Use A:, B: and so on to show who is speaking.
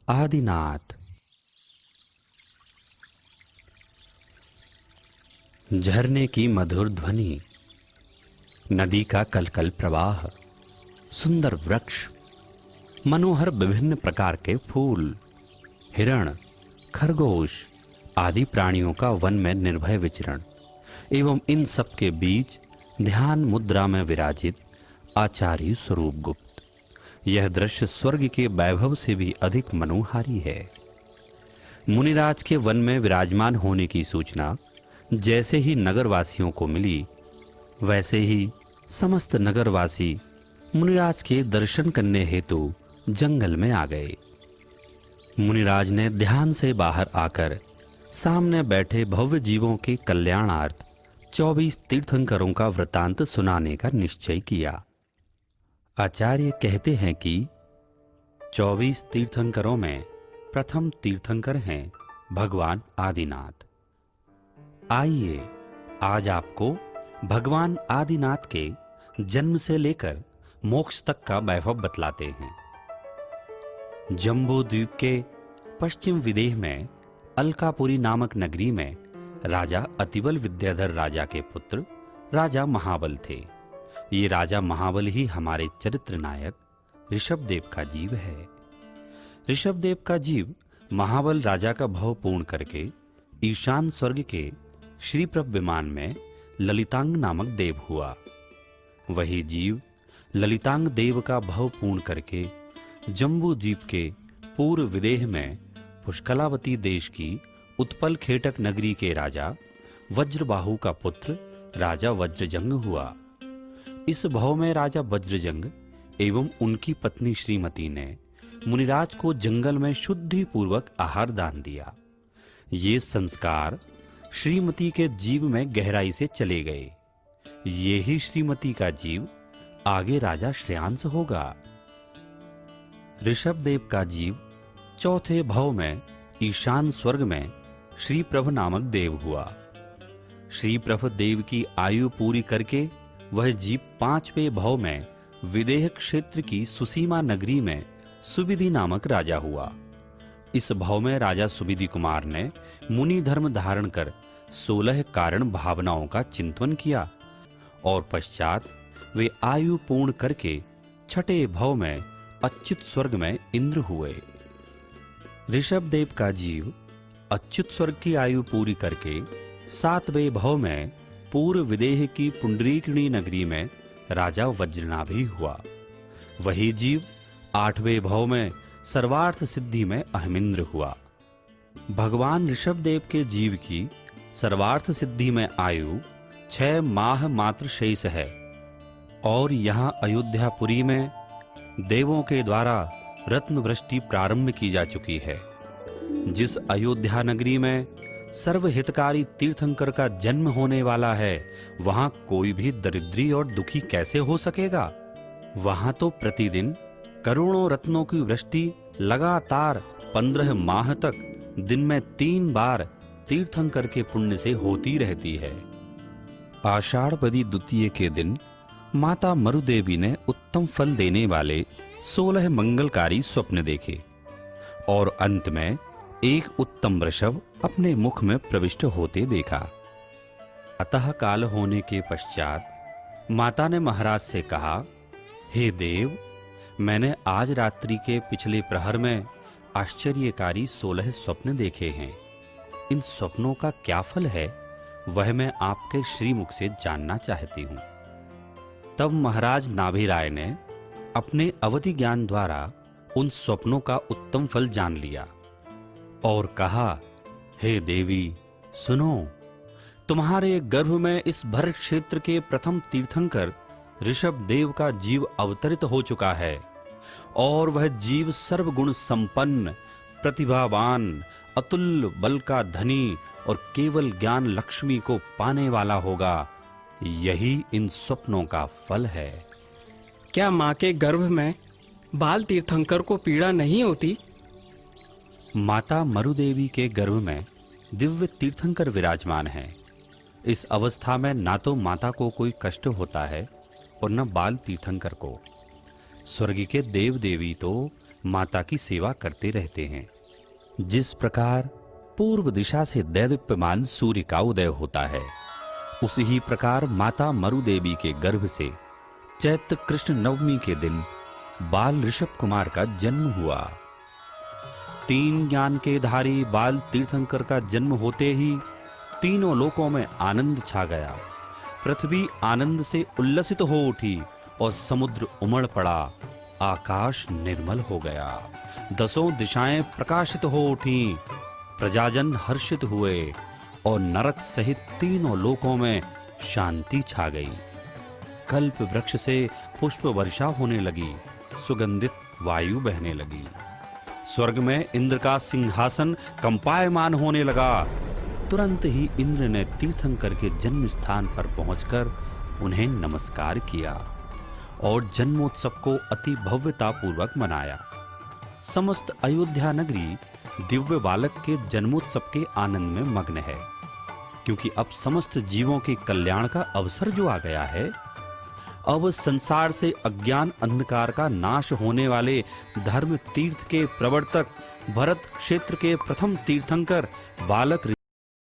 A: आदिनाथ। झरने की मधुर ध्वनि, नदी का कलकल प्रवाह, सुंदर वृक्ष, मनोहर विभिन्न प्रकार के फूल, हिरण, खरगोश आदि प्राणियों का वन में निर्भय विचरण एवं इन सब के बीच ध्यान मुद्रा में विराजित आचार्य स्वरूप गुप्त, यह दृश्य स्वर्ग के वैभव से भी अधिक मनोहारी है। मुनिराज के वन में विराजमान होने की सूचना जैसे ही नगरवासियों को मिली, वैसे ही समस्त नगरवासी मुनिराज के दर्शन करने हेतु जंगल में आ गए। मुनिराज ने ध्यान से बाहर आकर सामने बैठे भव्य जीवों के कल्याणार्थ 24 तीर्थंकरों का वृतांत सुनाने का निश्चय किया। आचार्य कहते हैं कि 24 तीर्थंकरों में प्रथम तीर्थंकर हैं भगवान आदिनाथ। आइए आज आपको भगवान आदिनाथ के जन्म से लेकर मोक्ष तक का वैभव बतलाते हैं। जम्बू द्वीप के पश्चिम विदेह में अलकापुरी नामक नगरी में राजा अतिबल विद्याधर राजा के पुत्र राजा महाबल थे। ये राजा महाबल ही हमारे चरित्र नायक ऋषभदेव का जीव है। ऋषभदेव का जीव महाबल राजा का भव पूर्ण करके ईशान स्वर्ग के श्रीप्रभ विमान में ललितांग नामक देव हुआ। वही जीव ललितांग देव का भव पूर्ण करके जम्बू द्वीप के पूर्व विदेह में पुष्कलावती देश की उत्पल खेटक नगरी के राजा वज्रबाहु का पुत्र राजा वज्रजंग हुआ। इस भव में राजा वज्रजंग एवं उनकी पत्नी श्रीमती ने मुनिराज को जंगल में शुद्धि पूर्वक आहार दान दिया। ये संस्कार श्रीमती के जीव में गहराई से चले गए। ये ही श्रीमती का जीव आगे राजा श्रेयांस होगा। ऋषभदेव का जीव चौथे भव में ईशान स्वर्ग में श्रीप्रभ नामक देव हुआ। श्रीप्रभ देव की आयु पूरी करके वह जीव 5वें भव में विदेह क्षेत्र की सुसीमा नगरी में सुविधि नामक राजा हुआ। इस भव में राजा सुविधि कुमार ने मुनि धर्म धारण कर 16 कारण भावनाओं का चिंतन किया और पश्चात वे आयु पूर्ण करके 6ठे भव में अच्युत स्वर्ग में इंद्र हुए। ऋषभदेव का जीव अच्युत स्वर्ग की आयु पूरी करके 7वें भव में पूर्व विदेह की पुंडरीकिणी नगरी में राजा वज्रनाभि हुआ। वही जीव 8वें भव में सर्वार्थ सिद्धि में अहमिंद्र हुआ। भगवान ऋषभदेव के जीव की सर्वार्थ सिद्धि में आयु 6 माह मात्र शेष है और यहाँ अयोध्यापुरी में देवों के द्वारा रत्न वृष्टि प्रारंभ की जा चुकी है। जिस अयोध्या नगरी में सर्वहितकारी तीर्थंकर का जन्म होने वाला है, वहां कोई भी दरिद्री और दुखी कैसे हो सकेगा। वहां तो प्रतिदिन करोड़ों रत्नों की वृष्टि लगातार 15 माह तक दिन में 3 बार तीर्थंकर के पुण्य से होती रहती है। आषाढ़ बदी द्वितीय के दिन माता मरुदेवी ने उत्तम फल देने वाले 16 मंगलकारी स्वप्न देखे और अंत में एक उत्तम वृषभ अपने मुख में प्रविष्ट होते देखा। अतः काल होने के पश्चात माता ने महाराज से कहा, हे देव, मैंने आज रात्रि के पिछले प्रहर में आश्चर्यकारी 16 स्वप्न देखे हैं। इन स्वप्नों का क्या फल है, वह मैं आपके श्रीमुख से जानना चाहती हूं। तब महाराज नाभिराय ने अपने अवधि ज्ञान द्वारा उन स्वप्नों का उत्तम फल जान लिया और कहा, हे देवी सुनो, तुम्हारे गर्भ में इस भरत क्षेत्र के प्रथम तीर्थंकर ऋषभदेव का जीव अवतरित हो चुका है और वह जीव सर्वगुण संपन्न, प्रतिभावान, अतुल्य बल का धनी और केवल ज्ञान लक्ष्मी को पाने वाला होगा। यही इन स्वप्नों का फल है।
B: क्या माँ के गर्भ में बाल तीर्थंकर को पीड़ा नहीं होती?
A: माता मरुदेवी के गर्भ में दिव्य तीर्थंकर विराजमान है। इस अवस्था में ना तो माता को कोई कष्ट होता है और न बाल तीर्थंकर को। स्वर्ग के देव देवी तो माता की सेवा करते रहते हैं। जिस प्रकार पूर्व दिशा से दैदीप्यमान सूर्य का उदय होता है, उसी ही प्रकार माता मरु देवी के गर्भ से चैत्र कृष्ण नवमी के दिन बाल ऋषभ कुमार का जन्म हुआ। 3 ज्ञान के धारी बाल तीर्थंकर का जन्म होते ही तीनों लोकों में आनंद छा गया। पृथ्वी आनंद से उल्लसित हो उठी और समुद्र उमड़ पड़ा। आकाश निर्मल हो गया, 10 दिशाएं प्रकाशित हो उठी। प्रजाजन हर्षित हुए और नरक सहित तीनों लोकों में शांति छा गई। कल्प वृक्ष से पुष्प वर्षा होने लगी, सुगंधित वायु बहने लगी। स्वर्ग में इंद्र का सिंहासन कंपायमान होने लगा। तुरंत ही इंद्र ने तीर्थंकर के जन्म स्थान पर पहुंचकर उन्हें नमस्कार किया और जन्मोत्सव को अति भव्यता पूर्वक मनाया। समस्त अयोध्या नगरी दिव्य बालक के जन्मोत्सव के आनंद में मग्न है, क्योंकि अब समस्त जीवों के कल्याण का अवसर जो आ गया है। अब संसार से अज्ञान अंधकार का नाश होने वाले धर्म तीर्थ के प्रवर्तक, भरत क्षेत्र के प्रथम तीर्थंकर बालक